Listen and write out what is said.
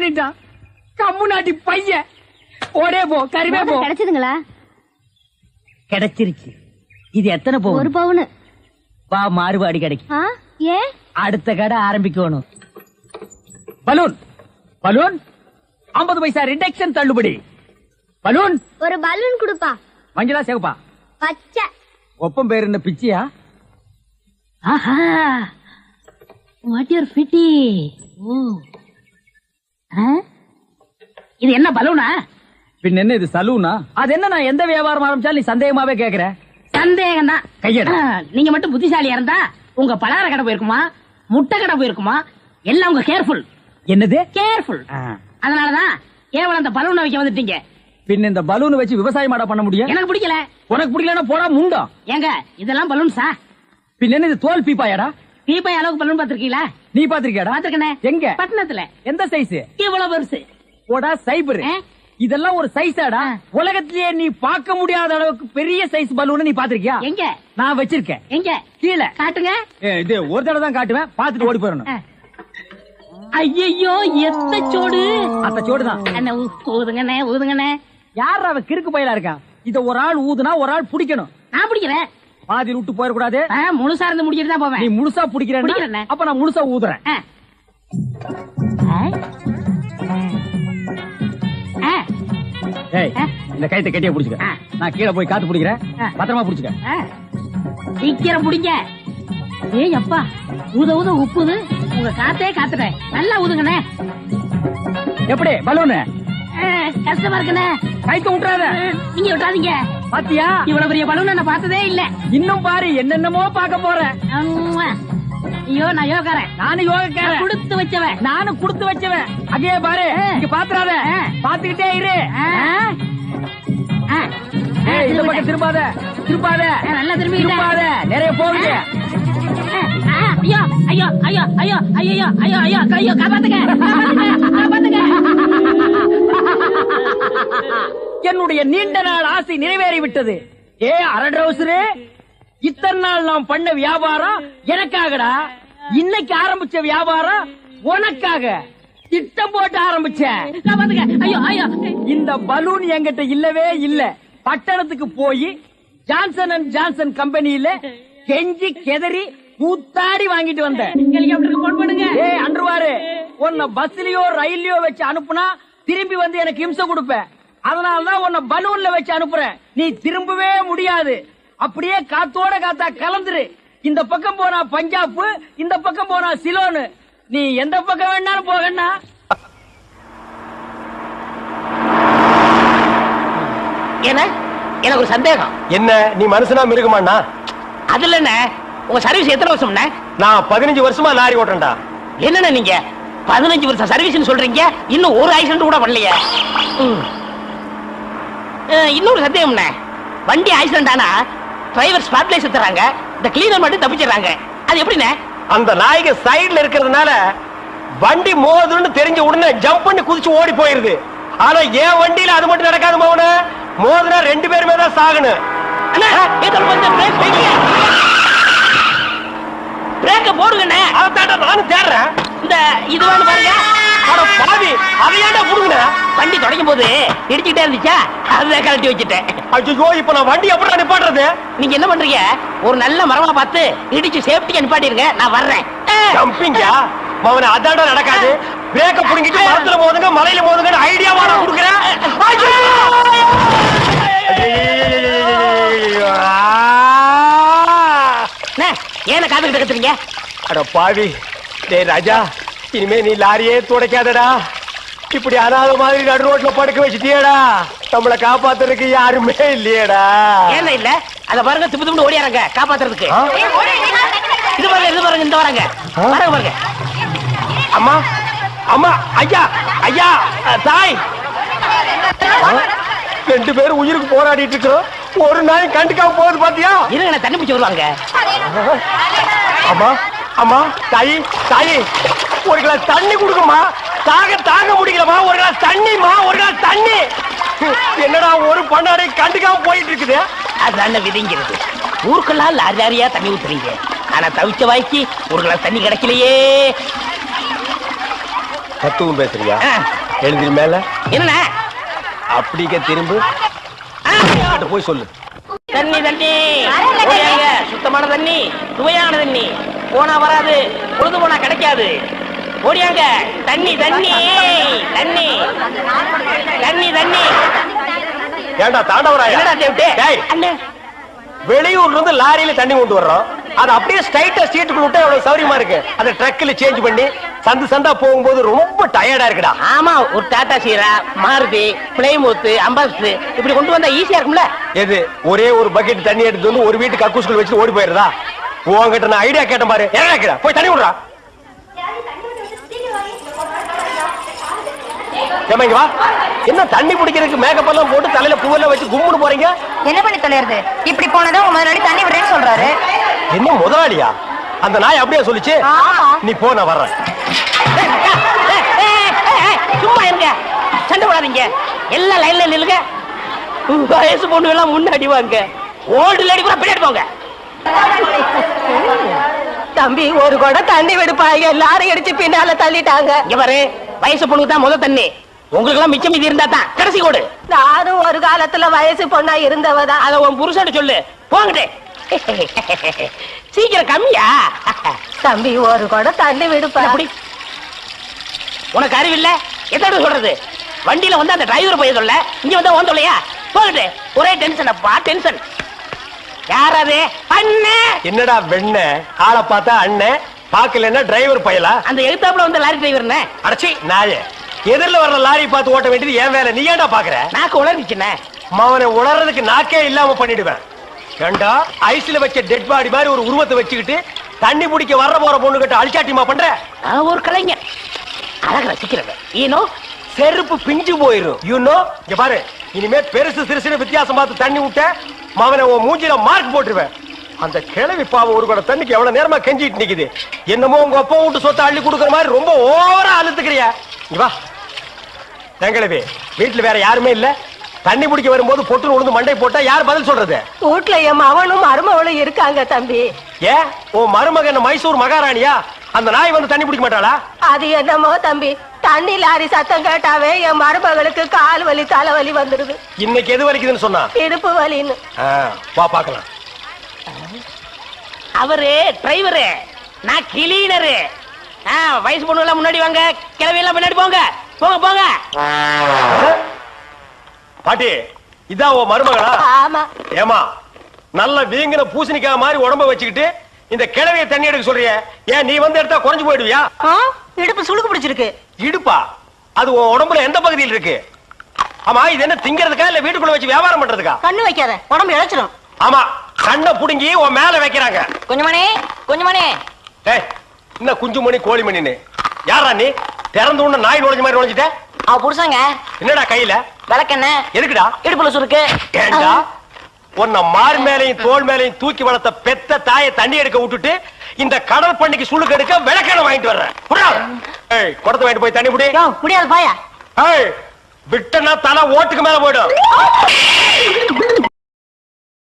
பண்ணிட்டான். கம்முனாட்டி பையன். ஓடே போ, கருவே போ. கிடைச்சதுங்களா? கிடைச்சிருச்சு. இது எத்தனை பவுன்? 1 பவுன். வா, மாறுபாடி கிடைக்கும். ஏன்? அடுத்த கடை ஆரம்பிக்கணும். பலூன் பலூன் 50 பைசா ரிடக்ஷன் தள்ளுபடி. பலூன் ஒரு பலூன் கொடுப்பா. மஞ்சளா சிவப்பா? பச்சை. ஒப்பம் பேர் என்ன பிச்சியா? ஆஹா, வாட் யூர் ஃபிட்டி. இது என்ன பலூனா? பின் என்ன இது சலூனா? அது என்ன, நான் எந்த வியாபாரம் ஆரம்பிச்சாலும் நீ சந்தேகமாவே கேக்குற. சந்தேகம் தான். கையெடு. நீங்க மட்டும் புத்திசாலியா இருந்தா உங்க பலகார கடை போயிருக்குமா, முட்டை கடை போயிருக்குமா, எல்லாம் உங்க கேர்ஃபுல். என்னது கேர்ஃபுல்? அதனாலதான் கேவலம் அந்த பலூனை வைக்க வந்துட்டீங்க. பின் இந்த பலூன் வச்சு விவசாயம் பண்ண முடியும்? எனக்கு பிடிக்கல. உனக்கு பிடிக்கலன்னா போடா முண்டம். ஏங்க இதெல்லாம் பலூன்ஸா? பின் என்ன இது தோல் பீப்பாயாடா? பீப்பாய் அளவுக்கு பலூன் பாத்திருக்கீங்களா? நீ பாத்திருக்கியாடா? பாத்திருக்கனே. எங்க? பட்டணத்துல. எந்த சைஸ்? இவ்வளவு பெருசு. போடா சைபர். இதெல்லாம் ஒரு சைஸாடா? உலகத்திலேயே நீ பார்க்க முடியாத அளவுக்கு பெரிய சைஸ் பலூன் நீ பாத்திருக்கியா? எங்க? நான் வச்சிருக்கேன். எங்க? கீழே காட்டுங்க. இது ஒரு தடவை தான் காட்டுவேன், பாத்துட்டு ஓடி போயிடணும். ஐயோ, எத்த சோடு. அந்த சோடுதான். ஊதுங்கண்ணே, ஊதுங்கண்ணே. யார் அவ கிறுக்கு பயிலா இருக்கான்? இத ஒரு ஆள் ஊதுனா ஒரு ஆள் பிடிக்கணும். நான் பிடிக்கிறேன். பாதி விட்டு போயிடக்கூடாது. முழுசா இருந்து முடிச்சிட்டு தான் போவேன். நீ முழுசா பிடிக்கிறேன், அப்ப நான் முழுசா ஊதுறேன். இந்த கைத்தை கட்டியா புடிச்சுக்க. நான் கீழே போய் காத்து பிடிக்கிறேன், பத்திரமா புடிச்சுக்க. சீக்கிரம் பிடிங்க. ஏய் அப்பா, ஊத ஊத உப்புது. உங்க காத்தே காத்துட்டேன். நல்லா ஊதுங்கண்ணே. எப்படி பலூனு? கஷ்டமா இருக்குண்ணே. கைத்த விட்டுறாத. நீங்க விட்டாதீங்க. பாத்தியா, இவ்வளவு பெரிய பலூன் நான் பார்த்ததே இல்ல. இன்னும் பாரு, என்னென்னமோ பார்க்க போறேன். ஐயோ, நான் யோகாரன். நானும் யோகக்காரன். கொடுத்து வச்சவன். நானும் கொடுத்து வச்சவன். அங்கே பாரு, இங்க பாத்துறாத. பாத்துக்கிட்டே இரு. இந்த பக்கம் திரும்பாத, திரும்பாத. நல்லா திரும்பி திரும்பாத, நிறைய போகுது. ஐயோ ஐயோ ஐயோ ஐயோ ஐயோ ஐயோ ஐயோ ஐயோ, காப்பாத்துங்க, காப்பாத்துங்க. என்னுடைய நீண்ட நாள் ஆசை நிறைவேறிவிட்டது. ஏ அரட்ரவுசரு, இத்தனை நாள் நாம் பண்ண வியாபாரம் எனக்காகடா. இன்னைக்கு ஆரம்பிச்ச வியாபாரம் உனக்காக. திட்டம் போட்டு ஆரம்பிச்சேன். ஐயோ ஐயோ, இந்த பலூன் என்கிட்ட இல்லவே இல்ல. பட்டணத்துக்கு போய் ஜான்சன் அண்ட் ஜான்சன் கம்பெனியில கெஞ்சி கெதறி கூத்தாடி வாங்கிட்டு வந்தேன். ஏய் அன்றுவாரு, உன்னை பஸ்லயோ ரயில்லயோ வச்சு அனுப்புனா திரும்பி வந்து எனக்கு இம்சை கொடுப்பேன். அதனாலதான் உன்னை பலூன்ல வச்சு அனுப்புறேன். நீ திரும்பவே முடியாது. அப்படியே காத்தோட காத்தா கலந்துரு. இந்த பக்கம் போனா பஞ்சாப், இந்த பக்கம் போனா சிலோனு. நீ எந்த பக்கம் வேணாலும் போகண்ணா. எனக்கு ஒரு சந்தேகம். என்ன, நீ மனுஷனா மிருகமாண்ணா? அதுல என்ன, உங்க சர்வீஸ் எத்தனை வருஷம்? நான் 15 வருஷமா லாரி ஓட்டுறேன்டா. என்னன்னா நீங்க 15 வருஷம் சர்வீஸ் சொல்றீங்க, இன்னும் ஒரு ஆக்சிடென்ட் கூட பண்ணலையே. இன்னொரு சந்தேகம், வண்டி ஆக்சிடென்ட் ஆனா டிரைவர் ஸ்பாட்ல செத்துறாங்க, இந்த கிளீனர் மட்டும் தப்பிச்சிடறாங்க. அது எப்படிண்ணே? அந்த நாய்க்கு சைடுல இருக்கிறதுனால வண்டி மோதுன்னு தெரிஞ்ச உடனே ஜம்ப் பண்ணி குதிச்சு ஓடி போயிருது. ஆனா என் வண்டியில அது மட்டும் நடக்காது மோன. மோதுனா 2 பேருமே தான் சாகணும். பிரேக்க போடுங்கண்ணே. அதான் நானும் தேடுறேன். இந்த இது வேணும் பாருங்க. பாவி, அதையாண்டா புடுங்க. வண்டி தொடங்கும் போது இடிச்சுட்டே இருந்துச்சா, அதை கழட்டி வச்சுட்டேன். ஐயோ, இப்ப நான் வண்டி எப்படி நிப்பாட்டுறது? நீங்க என்ன பண்றீங்க, ஒரு நல்ல மரமா பார்த்து இடிச்சு சேஃப்டியா நிப்பாட்டிருங்க, நான் வர்றேன். ஜம்பிங்கா மவன, அதாண்டா நடக்காது. பிரேக்க புடுங்கிட்டு மரத்துல மோதுங்க, மலையில மோதுங்க ஐடியாவா நான் கொடுக்குறேன். ஏன காத்துக்கிட்டு கத்துறீங்க? அட பாவி, டேய் ராஜா, இனிமே நீ லாரியே துடைக்காதடா. இப்படி அனாத மாதிரி நடு ரோட்ல படுக்க வச்சுட்டியடா. நம்மளை காப்பாத்துறதுக்கு யாருமே இல்லையடா. ஏன் இல்ல? அத பாருங்க, திப்பு திப்பு ஓடியாரங்க காப்பாத்துறதுக்கு. இது பாருங்க, இது பாருங்க, இந்த வராங்க பாருங்க பாருங்க. அம்மா அம்மா, ஐயா ஐயா, தாய், 2 பேரும் உயிருக்கு போராடிட்டு இருக்கிறோம். ஒரு நாய் கண்டுக்காம போகுது பாத்தியா? இருங்க, தண்ணி பிடிச்சு வருவாங்க. அம்மா அம்மா, தாயி தாயி, ஒரு கிளாஸ் தண்ணி கொடுக்குமா. தாங்க முடியலமா. ஒரு கிளாஸ் தண்ணிமா, ஒரு கிளாஸ் தண்ணி. என்னடா ஒரு பண்ணாடை கண்டுக்காம போயிட்டு இருக்குது. அதுதான விதிங்கிறது. ஊருக்கெல்லாம் லாரி லாரியா தண்ணி ஊத்துறீங்க, ஆனா தவிச்ச வாய்க்கு ஒரு கிளாஸ் தண்ணி கிடைக்கலையே. தத்துவம் பேசுறியா? ஆ. எழுந்திரி மேல என்னண்ணே அப்படிக்க திரும்பு ஆ. அங்கிட்டு போய் சொல்லு. தண்ணி தண்ணி ஓடியாங்க. சுத்தமான தண்ணி, சுவையான தண்ணி. போனா வராது, பொழுது போனா கிடைக்காது. ஓடியாங்க. தண்ணி தண்ணி தண்ணி தண்ணி தண்ணி. ஏண்டா தாண்டவராயா? என்னடா தேவிட்டு? டேய், அண்ணே வெளியூர்ல இருந்து லாரியில தண்ணி கொண்டு வர்றோம். அது அப்படியே ஸ்ட்ரைட்டா சீட்டுக்குள்ள விட்டா எவ்வளவு சௌரியமா இருக்கு. அதை ட்ரக்ல சேஞ்ச் பண்ணி சந்து சந்தா போகும்போது ரொம்ப டயர்டா இருக்குடா. ஆமா, ஒரு டாடா சீரா, மாருதி, பிளைமூத், அம்பாஸ்டர் இப்படி கொண்டு வந்தா ஈஸியா இருக்கும்ல. எது ஒரே ஒரு பக்கெட் தண்ணி எடுத்து வந்து ஒரு வீட்டு கக்கூஸ்குள்ள வச்சு ஓடி போயிருதா? உன்கிட்ட நான் ஐடியா கேட்டேன் பாரு. என்ன கேக்குறா? போய் தண்ணி விடுறா. ஏம்மா இங்க வா. என்ன தண்ணி பிடிக்கிறதுக்கு மேக்கப் எல்லாம் போட்டு தலையில பூவெல்லாம் வச்சு கும்முன்னு போறீங்க? என்ன பண்ணி தொலைறது? இப்படி போனதும் உங்க முதலாளி தண்ணி விடுறேன்னு சொல்றாரு. என்ன முதலாளியா? அந்த நாய் அப்படியே சொல்லிச்சு. நீ போ, நான் வர்றேன். சும்மா இருங்க, சண்டை போடாதீங்க. எல்லாம் லைன்ல நில்லுங்க. வயசு பொண்ணு எல்லாம் முன்னாடி வாங்க, ஓல்டு லேடி கூட பின்னாடி போங்க. தம்பி ஒரு குடம் தண்ணி விடுப்பாங்க, லாரி அடிச்சு பின்னால தள்ளிட்டாங்க. இங்க பாரு, வயசு பொண்ணுக்கு தான் முதல் தண்ணி. உங்களுக்கு எல்லாம் மிச்சம் மீதி இருந்தா தான் கடைசி கோடு. நானும் ஒரு காலத்துல வயசு பொண்ணா இருந்தவதான். அத உன் புருஷன் சொல்லு. போங்கட்டே. சீக்கிரம் கம்மியா? தம்பி ஒரு குடம் தண்ணி விடுப்பா. அப்படி உனக்கு அறிவில்ல? எத்தனை சொல்றது? வண்டியில வந்து அந்த டிரைவர் போய் சொல்ல, இங்க வந்து ஓன் சொல்லையா? போகட்டு. ஒரே டென்ஷன் அப்பா, டென்ஷன். யாராவது அண்ணே? என்னடா வெண்ண ஆளை பார்த்தா அண்ணன், பாக்கலன்னா டிரைவர் பயலா? அந்த எழுத்தாப்புல வந்து லாரி டிரைவர்னே. அடச்சி நாயே, எதிரில வர்ற லாரி பார்த்து ஓட்ட வேண்டியது ஏன் வேலை? நீ ஏன்டா பாக்குற? நாக்கு உளறிச்சுண்ணே. அவனை உணர்றதுக்கு நாக்கே இல்லாம பண்ணிடுவேன். ஏண்டா ஐஸ்ல வச்ச டெட் பாடி மாதிரி ஒரு உருவத்தை வச்சுக்கிட்டு தண்ணி பிடிக்க வர்ற போற பொண்ணு கிட்ட அழிச்சாட்டிமா பண்ற? நான் ஒரு கலைஞர், அழகு ரசிக்கிறவன். ஈனோ செருப்பு பிஞ்சு போயிரும். யூனோ இங்க பாரு, இனிமே பெருசு சிறுசுன்னு வித்தியாசம் பார்த்து தண்ணி விட்ட மவனை உன் மூஞ்சில மார்க் போட்டுருவேன். அந்த கிழவி பாவம் ஒரு கூட தண்ணிக்கு எவ்வளவு நேரமா கெஞ்சிட்டு நிக்குது. என்னமோ உங்க அப்பா விட்டு சொத்தை அள்ளி கொடுக்குற மாதிரி ரொம்ப ஓவரா அழுத்துக்கிறியா? இங்க வா. கிழவி வீட்டுல வேற யாருமே இல்ல. தண்ணி பிடிக்க வரும்போது பொட்டுன்னு உழுந்து மண்டை போட்டா யார் பதில் சொல்றது? வீட்டுல என் மவனும் மருமவளும் இருக்காங்க தம்பி. ஏன் உன் மருமகன் மைசூர் மகாராணியா? அந்த நாய் வந்து தண்ணி பிடிக்க மாட்டாளா? அது என்னமோ தம்பி, தண்ணி லாரி சத்தம் கேட்டாவே என் மருமகளுக்கு கால் வலி தலைவலி வந்துடுது. இன்னைக்கு எது வலிக்குதுன்னு சொன்னா? இடுப்பு வலின்னு. வா பாக்கலாம். அவரு டிரைவரு, நான் கிளீனரு. வயசு பொண்ணு எல்லாம் முன்னாடி வாங்க, கிளவி எல்லாம் பின்னாடி போங்க. போங்க போங்க. பாட்டி இதான் உன் மருமகளா? ஆமா. ஏமா நல்ல வீங்கின பூசணிக்காய் மாதிரி உடம்ப வச்சுக்கிட்டு இந்த கிழவிய தண்ணி எடுக்க சொல்றிய? ஏன் நீ வந்து எடுத்தா குறைஞ்சு போயிடுவியா? இடுப்பு சுளுக்கு பிடிச்சிருக்கு. இடுப்பா? அது உன் உடம்புல எந்த பகுதியில் இருக்கு? ஆமா, இது என்ன திங்கிறதுக்கா இல்ல வீட்டுக்குள்ள வச்சு வியாபாரம் பண்றதுக்கா? கண்ணு வைக்காத, உடம்பு இழைச்சிடும். ஆமா, கண்ணை புடுங்கி உன் மேல வைக்கிறாங்க. கொஞ்சமணி கொஞ்சமணி. ஏய், என்ன குஞ்சு மணி கோழி மணின்னு? யாரா நீ? திறந்து உடனே நாய் நுழைஞ்ச மாதிரி நுழைஞ்சிட்ட. அவ புருஷங்க என்னடா கையில? விளக்கெண்ண. எதுக்குடா? இடுப்புல சுருக்கு. ஏண்டா உன்னை மார் மேலையும் தோல் மேலையும் தூக்கி வளர்த்த பெத்த தாயை தண்ணி எடுக்க விட்டுட்டு இந்த கடல் பண்ணிக்கு சுளுக்கு எடுக்க விளக்கெண்ண வாங்கிட்டு வர்றேன். குடத்தை வாங்கிட்டு போய் தண்ணி புடி. முடியாது பாயா. விட்டனா தலை ஓட்டுக்கு மேல போயிடும்.